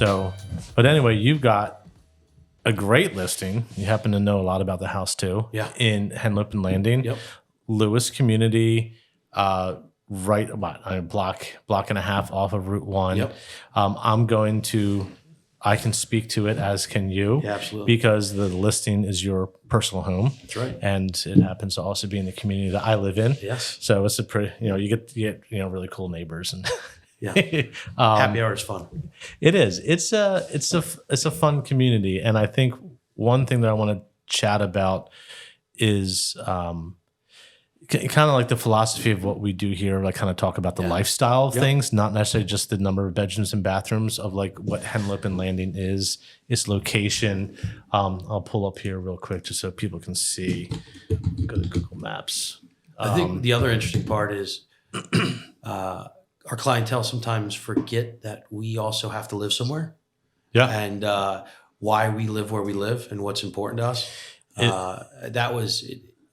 So, but anyway, you've got a great listing. You happen to know a lot about the house too. Yeah. In Henlopen Landing. Yep. Lewes community, right about a block and a half off of Route 1. Yep. I can speak to it, as can you. Yeah, absolutely. Because the listing is your personal home. That's right. And it happens to also be in the community that I live in. Yes. So it's a pretty, you get really cool neighbors and Yeah. Happy hour is fun. it is. It's a fun community. And I think one thing that I want to chat about is kind of like the philosophy of what we do here, like kind of talk about the lifestyle of things, not necessarily just the number of bedrooms and bathrooms of like what Henlopen Landing is, its location. I'll pull up here real quick just so people can see. Go to Google Maps. I think the other interesting part is our clientele sometimes forget that we also have to live somewhere. Yeah. And why we live where we live and what's important to us.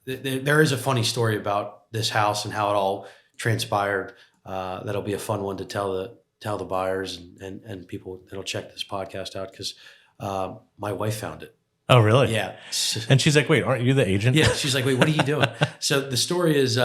There is a funny story about this house and how it all transpired. That'll be a fun one to tell the buyers and people that'll check this podcast out, because my wife found it. Oh, really? Yeah. And she's like, wait, aren't you the agent? Yeah. She's like, wait, what are you doing? So the story is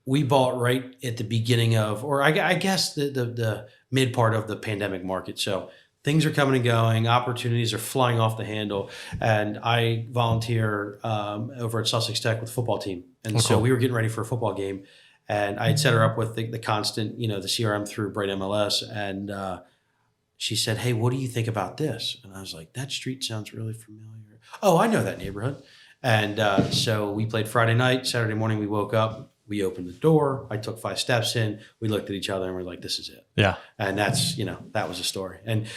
we bought right at the beginning of, or I guess the mid part of the pandemic market. So things are coming and going. Opportunities are flying off the handle. And I volunteer over at Sussex Tech with the football team. And so we were getting ready for a football game. And I had set her up with the constant, the CRM through Bright MLS. And she said, hey, what do you think about this? And I was like, that street sounds really familiar. Oh, I know that neighborhood. And so we played Friday night. Saturday morning, we woke up. We opened the door. I took 5 steps in. We looked at each other and we're like, this is it. Yeah. And that's, that was a story. And,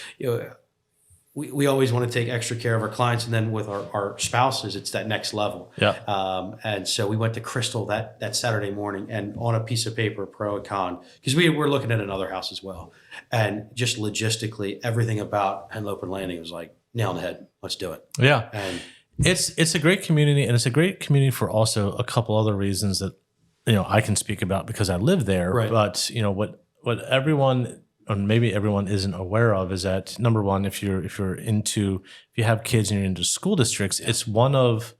we always want to take extra care of our clients. And then with our spouses, it's that next level. Yeah. And so we went to Crystal that Saturday morning, and on a piece of paper, pro and con, because we were looking at another house as well. And just logistically, everything about Henlopen Landing was like, nail on the head. Let's do it. Yeah. And it's a great community, and it's a great community for also a couple other reasons that I can speak about because I live there. Right. But what everyone, or maybe everyone, isn't aware of is that, number one, if you have kids and you're into school districts, it's one of,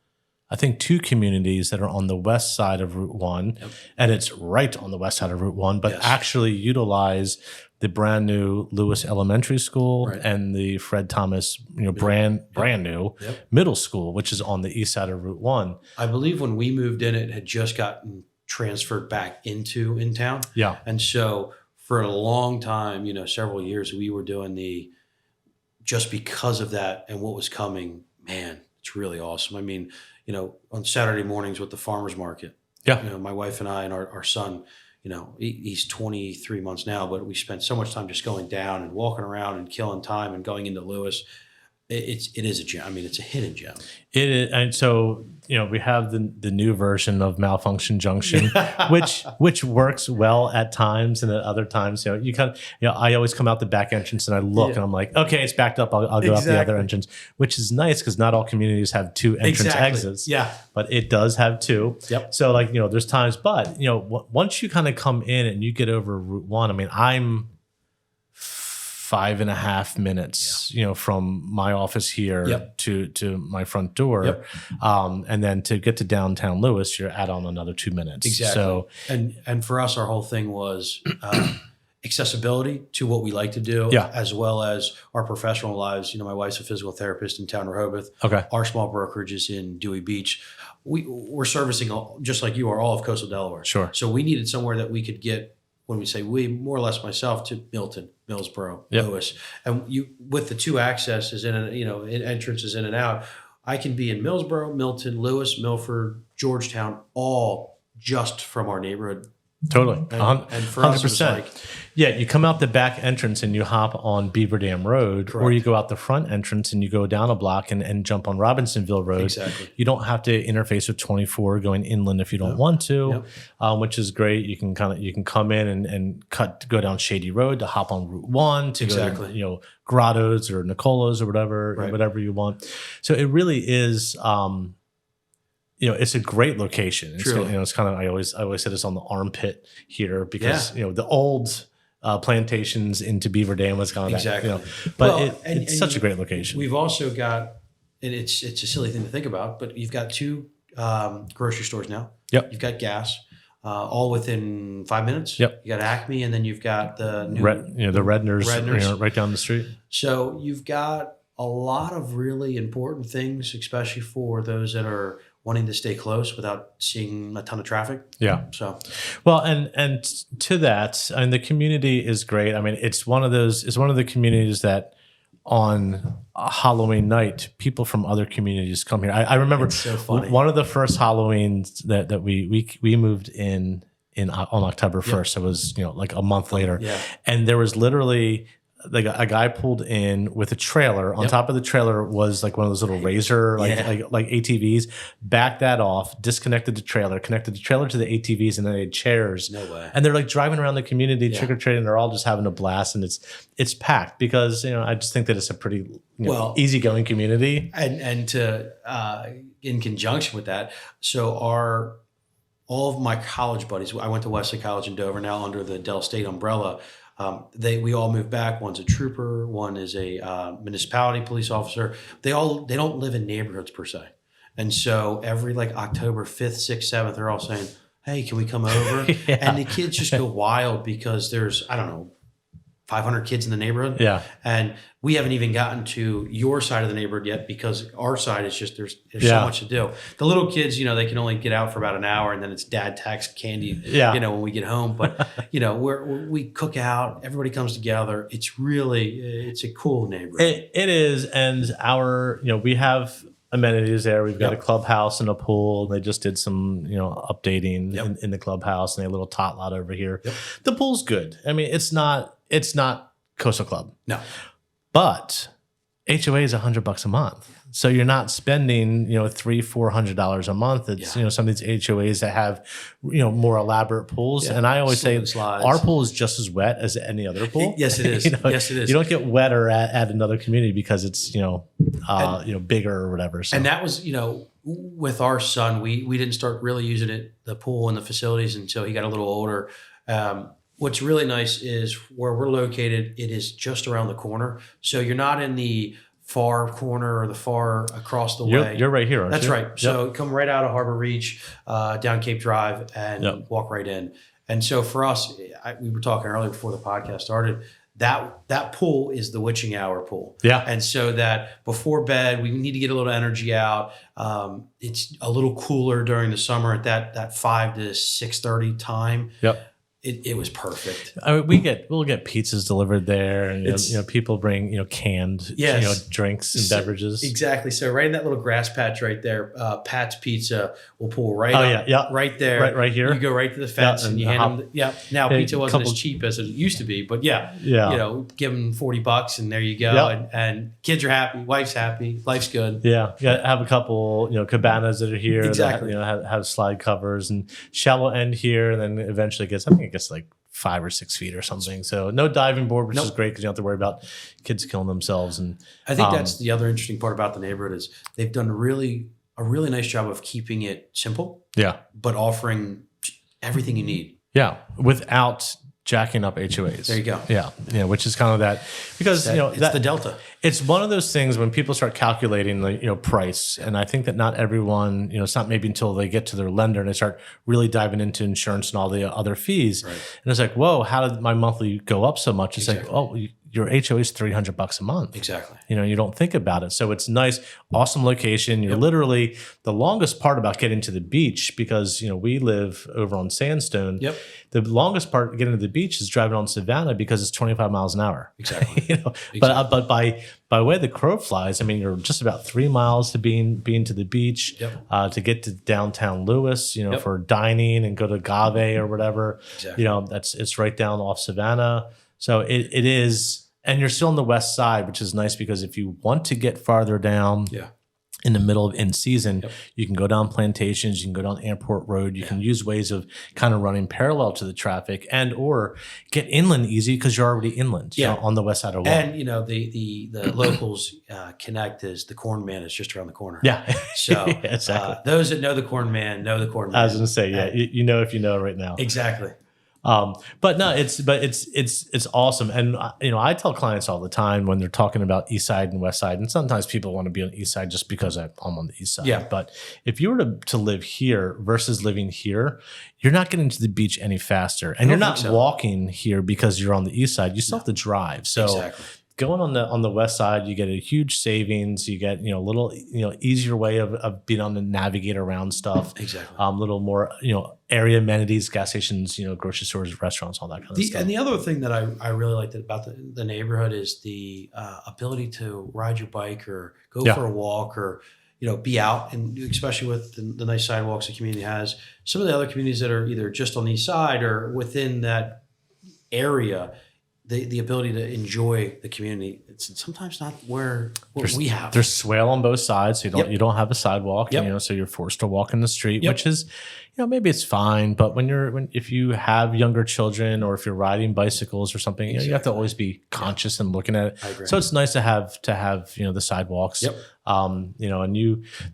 I think, 2 communities that are on the west side of Route 1, and it's right on the west side of Route 1, but actually utilize the brand new Lewes Elementary School and the Fred Thomas, brand new middle school, which is on the east side of Route 1. I believe when we moved in, it had just gotten transferred back into in town. Yeah. And so for a long time, several years, we were doing just because of that and what was coming, man, it's really awesome. I mean, on Saturday mornings with the farmer's market, my wife and I and our son, he's 23 months now, but we spent so much time just going down and walking around and killing time and going into Lewes. It is a gem. I mean, it's a hidden gem. It is, and so we have the new version of Malfunction Junction, which works well at times, and at other times, you kind of, I always come out the back entrance and I look and I'm like, okay, it's backed up. I'll go out the other entrance, which is nice because not all communities have 2 entrance exits. Yeah, but it does have 2. Yep. So there's times, but once you kind of come in and you get over Route 1, I mean, I'm 5.5 minutes, from my office here to my front door. And then to get to downtown Lewes, you're add on another 2 minutes. Exactly. So, and for us, our whole thing was accessibility to what we like to do, as well as our professional lives. My wife's a physical therapist in town Rehoboth. Okay. Our small brokerage is in Dewey Beach. We're servicing, just like you are, all of Coastal Delaware. Sure. So we needed somewhere that we could get, when we say we, more or less myself, to Milton, Millsboro, Lewes. And with the 2 accesses entrances in and out, I can be in Millsboro, Milton, Lewes, Milford, Georgetown, all just from our neighborhood. Totally. And for us, it's like, you come out the back entrance and you hop on Beaver Dam Road, correct. Or you go out the front entrance and you go down a block and jump on Robinsonville Road. Exactly. You don't have to interface with 24 going inland if you don't want to, which is great. You can come in and go down Shady Road to hop on Route 1 to go to, Grottos or Nicola's or whatever you want. So it really is. It's a great location. It's, it's kind of, I always say this on the armpit here because, the old plantations into Beaver Dam was kind of Exactly. that, but Well, it's such a great location. We've also got, and it's a silly thing to think about, but you've got 2 grocery stores now. Yep. You've got gas, all within 5 minutes. Yep. You got Acme, and then you've got the new, the Redners, right down the street. So you've got a lot of really important things, especially for those that are wanting to stay close without seeing a ton of traffic. Yeah. So, well, and to that, I mean, the community is great. I mean, it's one of the communities that on a Halloween night, people from other communities come here. I remember it's so funny. One of the first Halloweens that we moved in on October 1st. It was, like a month later. Yeah. And there was literally a guy pulled in with a trailer. On top of the trailer was like one of those little razor, like ATVs. Backed that off, disconnected the trailer, connected the trailer to the ATVs, and then they had chairs. No way. And they're like driving around the community, trick or treating. They're all just having a blast, and it's packed because I just think that it's a pretty easygoing community. And to in conjunction with that, so all of my college buddies, I went to Wesley College in Dover, now under the Dell State umbrella. We all moved back. One's a trooper. One is a municipality police officer. They don't live in neighborhoods per se. And so every like October 5th, 6th, 7th, they're all saying, hey, can we come over? And the kids just go wild because there's, I don't know, 500 kids in the neighborhood. Yeah. And we haven't even gotten to your side of the neighborhood yet because our side is just, there's so much to do. The little kids, they can only get out for about an hour and then it's dad tax candy, when we get home. But, we cook out, everybody comes together. It's a cool neighborhood. It is. And we have amenities there. We've got a clubhouse and a pool. They just did some, updating in the clubhouse, and a little tot lot over here. Yep. The pool's good. I mean, it's not Coastal Club. No. But HOA is $100 a month. So you're not spending, $300-$400 a month. It's, some of these HOAs that have, more elaborate pools. Yeah. And I always say our pool is just as wet as any other pool. Yes, it is. Yes, it is. You don't get wetter at another community because it's, bigger or whatever. So. And that was, with our son, we didn't start really using the pool and the facilities until he got a little older. What's really nice is where we're located, it is just around the corner. So you're not in the far corner or the far across the way. You're right here, aren't That's you? right. Yep. So come right out of Harbor Reach, down Cape Drive, and walk right in. And so for us, we were talking earlier before the podcast started, that pool is the witching hour pool. Yeah. And so that before bed, we need to get a little energy out. It's a little cooler during the summer at that 5 to 6:30 time. Yep. It was perfect. I mean, we'll get pizzas delivered there, and people bring canned drinks and beverages. Exactly. So right in that little grass patch right there, Pat's Pizza will pull right up, right there, right here. You go right to the fence and you hand them. Yeah. Now pizza wasn't as cheap as it used to be, but give them $40 and there you go, and kids are happy, wife's happy, life's good. Yeah, have a couple cabanas that are here. Exactly. That, have slide covers and shallow end here, and then eventually it gets like 5 or 6 feet or something. So no diving board, which is great because you don't have to worry about kids killing themselves. And I think that's the other interesting part about the neighborhood is they've done a really nice job of keeping it simple. Yeah, but offering everything you need. Yeah, without jacking up HOAs. There you go. Yeah, which is kind of that because it's the delta. It's one of those things when people start calculating the price, and I think that not everyone it's not maybe until they get to their lender and they start really diving into insurance and all the other fees, right. And it's like, whoa, how did my monthly go up so much? It's like, oh, your HOA is $300 a month. Exactly. You don't think about it. So it's nice, awesome location. You're literally the longest part about getting to the beach because we live over on Sandstone. Yep. The longest part getting to the beach is driving on Savannah because it's 25 miles an hour. Exactly. Exactly. But by way the crow flies, I mean you're just about 3 miles to being to the beach. Yep. To get to downtown Lewes, for dining and go to Agave or whatever. Exactly. It's right down off Savannah. So it is, and you're still on the west side, which is nice because if you want to get farther down in the middle of in season, you can go down Plantations, you can go down Airport Road, you can use ways of kind of running parallel to the traffic and or get inland easy because you're already inland on the west side of the And the locals connect is the Corn Man is just around the corner. Yeah. So exactly. Those that know the Corn Man know the Corn Man. I was going to say, if you know right now. Exactly. But no, it's awesome. And I tell clients all the time when they're talking about East Side and West Side, and sometimes people want to be on the East Side just because I'm on the East Side. Yeah. But if you were to live here versus living here, you're not getting to the beach any faster, and you're not walking here because you're on the East Side. You still have to drive. So. Exactly. Going on the west side, you get a huge savings. You get a little easier way of being able to navigate around stuff. Exactly. Little more area amenities, gas stations, grocery stores, restaurants, all that kind of stuff. And the other thing that I really liked about the neighborhood is the ability to ride your bike or go for a walk or be out, and especially with the nice sidewalks the community has. Some of the other communities that are either just on the east side or within that area. The ability to enjoy the community, it's sometimes not what we have. There's swale on both sides, so you don't have a sidewalk. So you're forced to walk in the street, which is maybe it's fine, but if you have younger children or if you're riding bicycles or something, you have to always be conscious and looking at it. I agree. So it's nice to have the sidewalks. And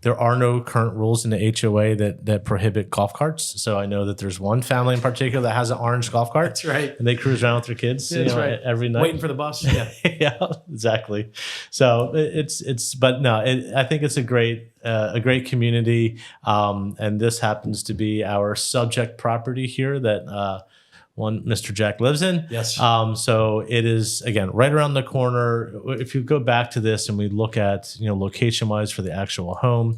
there are no current rules in the HOA that prohibit golf carts. So I know that there's one family in particular that has an orange golf cart. That's right. And they cruise around with their kids every night. Waiting for the bus. Yeah. Yeah, exactly. So I think it's a great community. And this happens to be our subject property here that, one Mr. Jack lives in. Yes. So it is, again, right around the corner. If you go back to this and we look at, location wise for the actual home,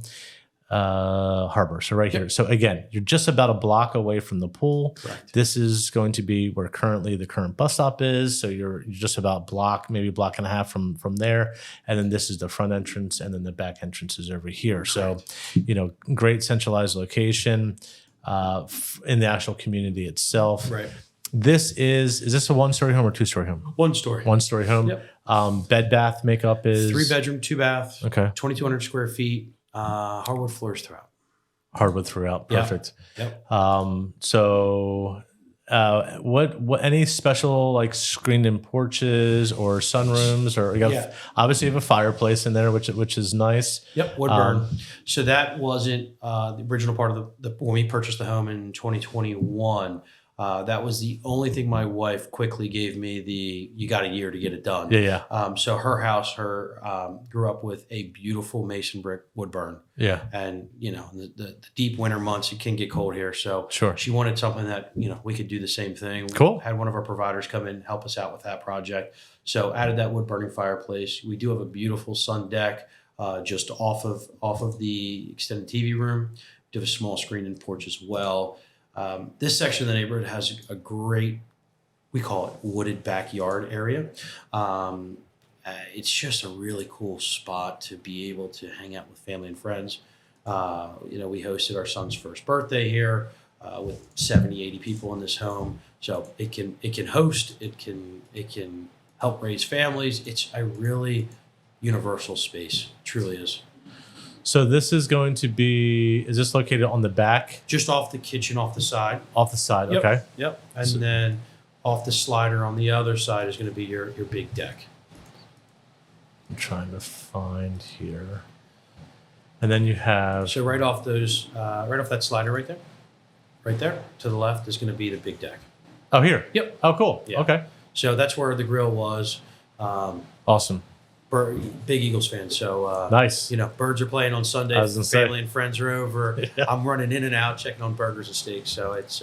harbor. So right here. So again, you're just about a block away from the pool. Correct. This is going to be where currently the current bus stop is. So you're just about maybe a block and a half from there. And then this is the front entrance, and then the back entrance is over here. Correct. So, great centralized location in the actual community itself. Right. This is this a 1-story home or 2-story home? 1-story. 1-story home. Yep. Bed bath makeup is 3-bedroom, 2-bath. Okay. 2,200 square feet. Hardwood floors throughout. Hardwood throughout. Perfect. Yep. So what any special like screened-in porches or sunrooms, or obviously you have a fireplace in there, which is nice. Yep. Wood burn. So that wasn't the original part of when we purchased the home in 2021. That was the only thing my wife quickly gave me you got a year to get it done. Yeah. So her house, grew up with a beautiful mason brick wood burn. Yeah. And, the deep winter months, it can get cold here. So sure. She wanted something that, we could do the same thing. Cool. We had one of our providers come in and help us out with that project. So added that wood burning fireplace. We do have a beautiful sun deck just off of the extended TV room. We do have a small screen-in porch as well. This section of the neighborhood has a great, we call it wooded backyard area. It's just a really cool spot to be able to hang out with family and friends. We hosted our son's first birthday here with 70, 80 people in this home. So it can host, it can help raise families. It's a really universal space, truly is. So this is going to be, is this located on the back? Just off the kitchen, off the side. Off the side, Yep. okay. Yep. And then off the slider on the other side is going to be your big deck. I'm trying to find here. And then you have... So right off that slider right there to the left is going to be the big deck. Oh, here? Yep. Oh, cool. Yeah. Okay. So that's where the grill was. Awesome. Big Eagles fan. So nice. Birds are playing on Sunday. Family and friends are over. Yeah. I'm running in and out, checking on burgers and steaks. So it's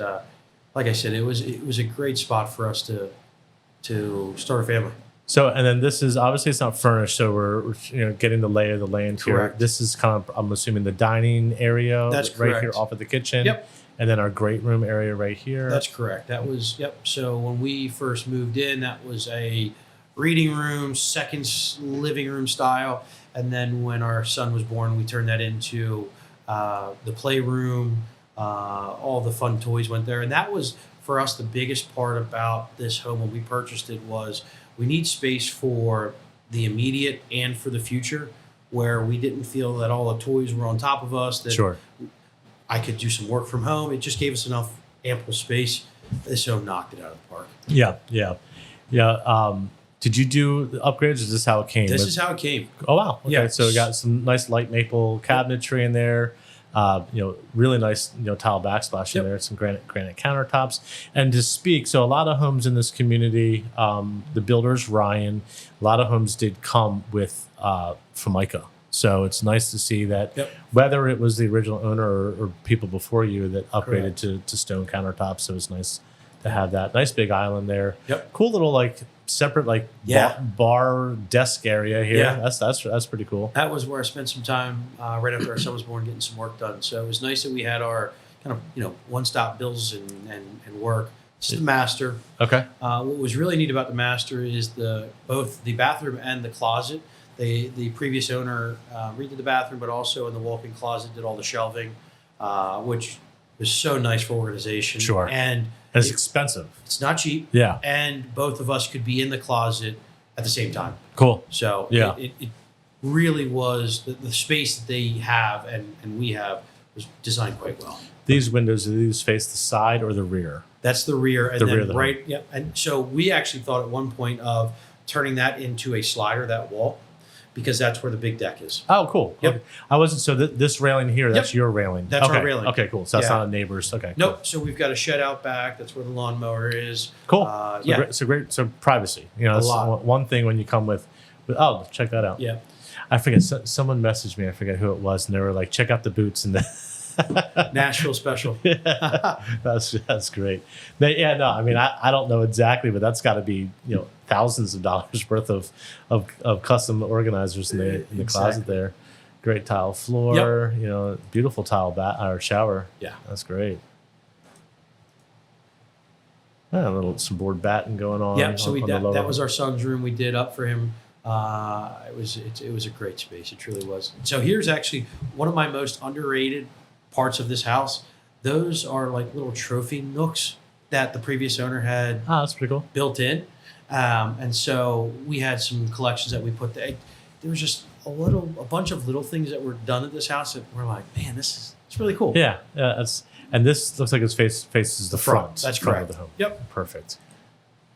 like I said, it was a great spot for us to start a family. So, and then this is obviously it's not furnished, so we're getting the lay of the land here. Correct. This is kind of, I'm assuming, the dining area. That's right correct. here off of the kitchen. Yep. And then our great room area right here. That's correct. That was So when we first moved in, that was a reading room, second living room style, and then when our son was born, we turned that into the playroom. All the fun toys went there, and that was for us the biggest part about this home when we purchased it was we need space for the immediate and for the future, where we didn't feel that all the toys were on top of us. That sure. I could do some work from home. It just gave us enough ample space. This home knocked it out of the park. Yeah. Did you do the upgrades, or is this how it came? This is how it came. Oh, wow. Okay. Yeah. So we got some nice light maple cabinetry in there. Really nice, tile backsplash in there, some granite countertops. And to speak, so a lot of homes in this community, the builders, Ryan, a lot of homes did come with Formica. So it's nice to see that whether it was the original owner or people before you that upgraded to stone countertops. So it's nice to have that nice big island there. Cool little separate bar desk area here. That's pretty cool. That was where I spent some time right after our son was born getting some work done. So it was nice that we had our kind of one-stop bills and work. This is the master. Okay. What was really neat about the master is both the bathroom and the closet. The previous owner redid the bathroom, but also in the walk-in closet did all the shelving, which was so nice for organization. Sure. And it's expensive. It's not cheap. Yeah. And both of us could be in the closet at the same time. Cool. So it really was the space that they have and we have was designed quite well. These windows, do these face the side or the rear? That's the rear. And the then rear of the right. home. Yep. And so we actually thought at one point of turning that into a slider, that wall, because that's where the big deck is. Oh, cool. Yep. Okay. I wasn't, so this railing here, that's your railing. That's okay. our railing. Okay, cool. So that's not a neighbor's. Okay. Nope. Cool. So we've got a shed out back. That's where the lawnmower is. Cool. So privacy. That's one thing when you come with, oh, check that out. Yeah. I forget. Someone messaged me. I forget who it was, and they were like, check out the boots and the Nashville special. That's great. I mean, I don't know exactly, but that's got to be thousands of dollars worth of custom organizers in the closet there. Great tile floor, beautiful tile or shower. Yeah, that's great. Some board batting going on. Yeah, so that was our son's room. We did up for him. It was a great space. It truly was. So here's actually one of my most underrated parts of this house. Those are like little trophy nooks that the previous owner had. Oh, that's pretty cool. Built in. And so we had some collections that we put there. There was just a bunch of little things that were done at this house that we're like, man, it's really cool. Yeah. And this looks like it faces the front. That's front correct. of the home. Yep. Perfect.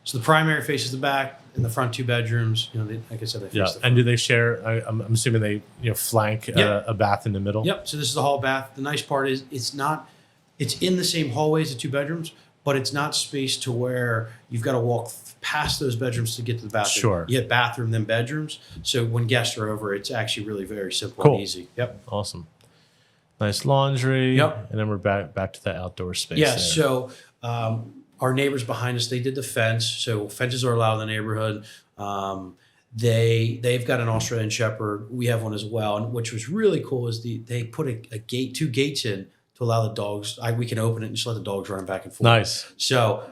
So the primary faces the back, and the front two bedrooms. Like I said, they face the front. And do they share? I'm assuming they flank a bath in the middle. Yep. So this is the hall bath. The nice part is it's in the same hallway as the two bedrooms, but it's not spaced to where you've got to walk past those bedrooms to get to the bathroom. Sure. You have bathroom, then bedrooms. So when guests are over, it's actually really very simple and easy. Yep. Awesome. Nice laundry. Yep. And then we're back to the outdoor space. Yeah. There. So our neighbors behind us, they did the fence. So fences are allowed in the neighborhood. They've got an Australian Shepherd. We have one as well. And which was really cool is they put two gates in to allow the dogs. We can open it and just let the dogs run back and forth. Nice. So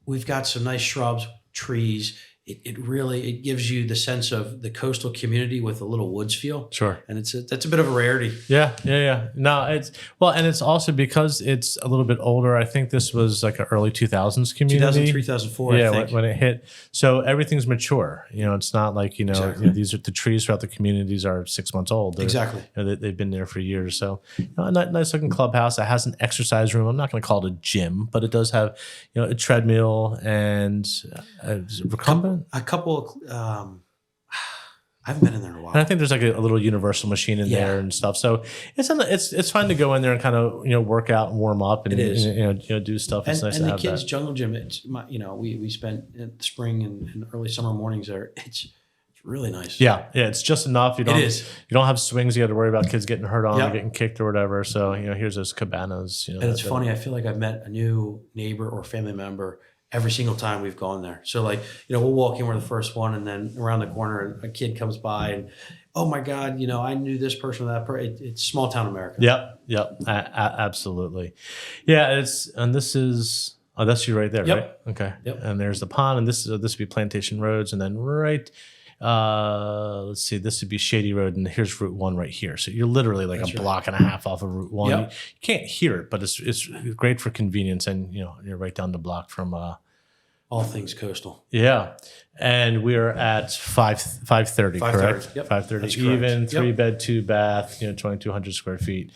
we've got some nice shrubs, trees. It gives you the sense of the coastal community with a little woods feel. Sure. And that's a bit of a rarity. Yeah. No, and it's also because it's a little bit older. I think this was like an early 2000s community. 2003, 2004, yeah, I think. when it hit. So everything's mature. It's not like, Exactly. these are the trees throughout the communities are 6 months old. Exactly. They've been there for years. So a nice looking clubhouse. It has an exercise room. I'm not going to call it a gym, but it does have, a treadmill and a couple. I haven't been in there in a while. And I think there's like a little universal machine in there and stuff. So it's fun to go in there and kind of work out and warm up and it is. Do stuff. It's nice and to the have kids' that. jungle gym. We spent in the spring and early summer mornings there. It's really nice. Yeah. It's just enough. You don't have swings. You got to worry about kids getting hurt on or getting kicked or whatever. So here's those cabanas. And it's funny. I feel like I've met a new neighbor or family member every single time we've gone there. So we'll walk in, we're the first one, and then around the corner and a kid comes by and, oh my God, I knew this person or that person. It's small town America. Yep. Absolutely. Yeah. This is, that's you right there, right? Okay. Yep. And there's the pond, and this would be Plantation Roads, and then let's see, this would be Shady Road, and here's Route 1 right here. So you're literally like block and a half off of Route 1. Yep. You can't hear it, but it's great for convenience, and you're right down the block from all things coastal. Yeah. And we're at 530, correct? Yep. 530 even, 3-bed, 2-bath, 2,200 square feet.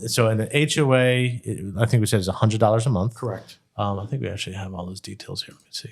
So in the HOA, I think we said it's $100 a month. Correct. I think we actually have all those details here. Let me see.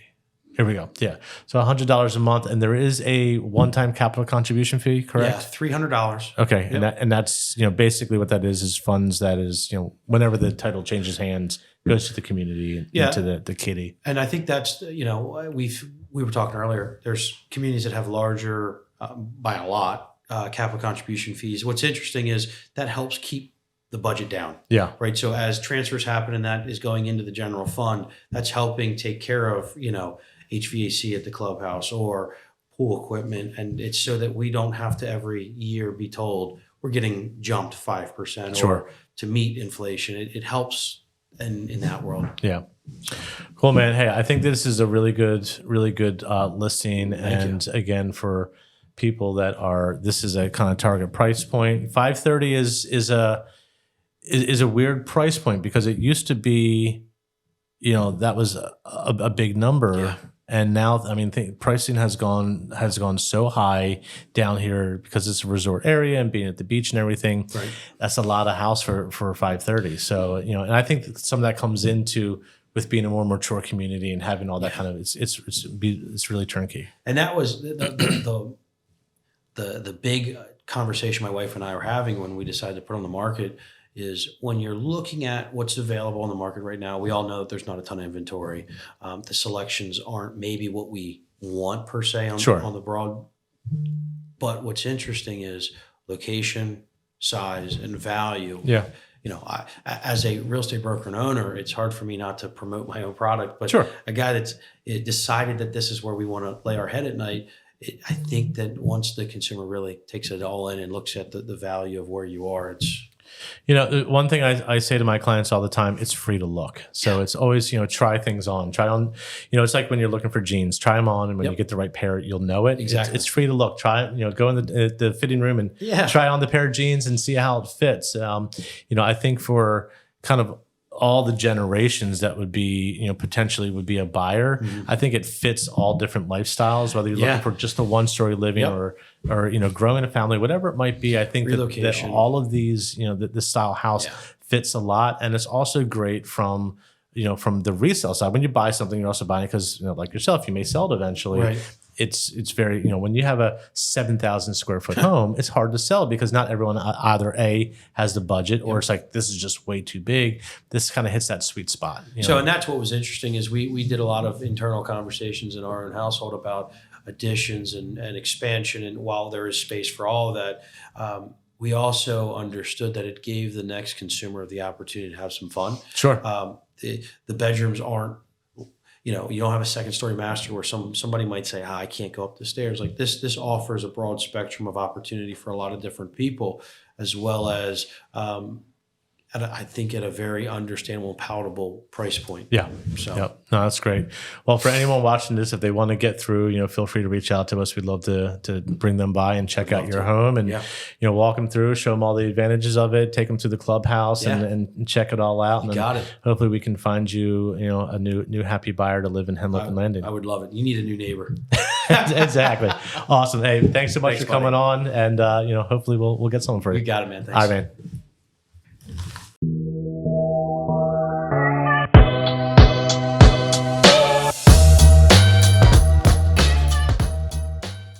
Here we go. Yeah. So $100 a month, and there is a one-time capital contribution fee, correct? Yeah, $300. Okay. And that's, basically what that is funds that is, whenever the title changes hands, goes to the community and to the kitty. And I think that's, we were talking earlier, there's communities that have larger, by a lot, capital contribution fees. What's interesting is that helps keep the budget down. Yeah. Right. So as transfers happen and that is going into the general fund, that's helping take care of, HVAC at the clubhouse or pool equipment. And it's so that we don't have to every year be told we're getting jumped 5% or to meet inflation. It helps in that world. Yeah. Cool, man. Hey, I think this is a really good listing. And again, for people that this is a kind of target price point. $530 is a weird price point because it used to be, that was a big number. Yeah. And now, pricing has gone so high down here because it's a resort area and being at the beach and everything. Right. That's a lot of house for $530. So, and I think some of that comes into with being a more mature community and having all that kind of it's really turnkey. And that was the big conversation my wife and I were having when we decided to put on the market. Is when you're looking at what's available on the market right now, we all know that there's not a ton of inventory. The selections aren't maybe what we want per se on the broad. But what's interesting is location, size, and value. Yeah. As a real estate broker and owner, it's hard for me not to promote my own product. But a guy that's decided that this is where we want to lay our head at night, I think that once the consumer really takes it all in and looks at the value of where you are, it's... one thing I say to my clients all the time, it's free to look. So it's always, try things on. Try on, it's like when you're looking for jeans, try them on. And when you get the right pair, you'll know it. Exactly. It's free to look. Try it, go in the fitting room and try on the pair of jeans and see how it fits. I think for kind of all the generations that would be, potentially would be a buyer, I think it fits all different lifestyles, whether you're looking for just a one-story living or growing a family, whatever it might be. I think that all of these, this style house fits a lot. And it's also great from the resale side. When you buy something, you're also buying it because, like yourself, you may sell it eventually. Right. It's very, when you have a 7,000 square foot home, it's hard to sell because not everyone either A, has the budget or it's like, this is just way too big. This kind of hits that sweet spot. So, and that's what was interesting is we did a lot of internal conversations in our own household about additions and expansion. And while there is space for all of that, we also understood that it gave the next consumer the opportunity to have some fun. Sure. The bedrooms aren't, you don't have a second story master where somebody might say, I can't go up the stairs. Like this offers a broad spectrum of opportunity for a lot of different people, as well as I think at a very understandable, palatable price point. Yeah. So no, that's great. Well, for anyone watching this, if they want to get through, feel free to reach out to us. We'd love to bring them by and check out your home and, walk them through, show them all the advantages of it, take them to the clubhouse and check it all out. You got it. Hopefully we can find you, a new happy buyer to live in Henlopen Landing. I would love it. You need a new neighbor. Exactly. Awesome. Hey, thanks so much for coming on. And, hopefully we'll get something for you. You got it, man. Thanks. All right, man.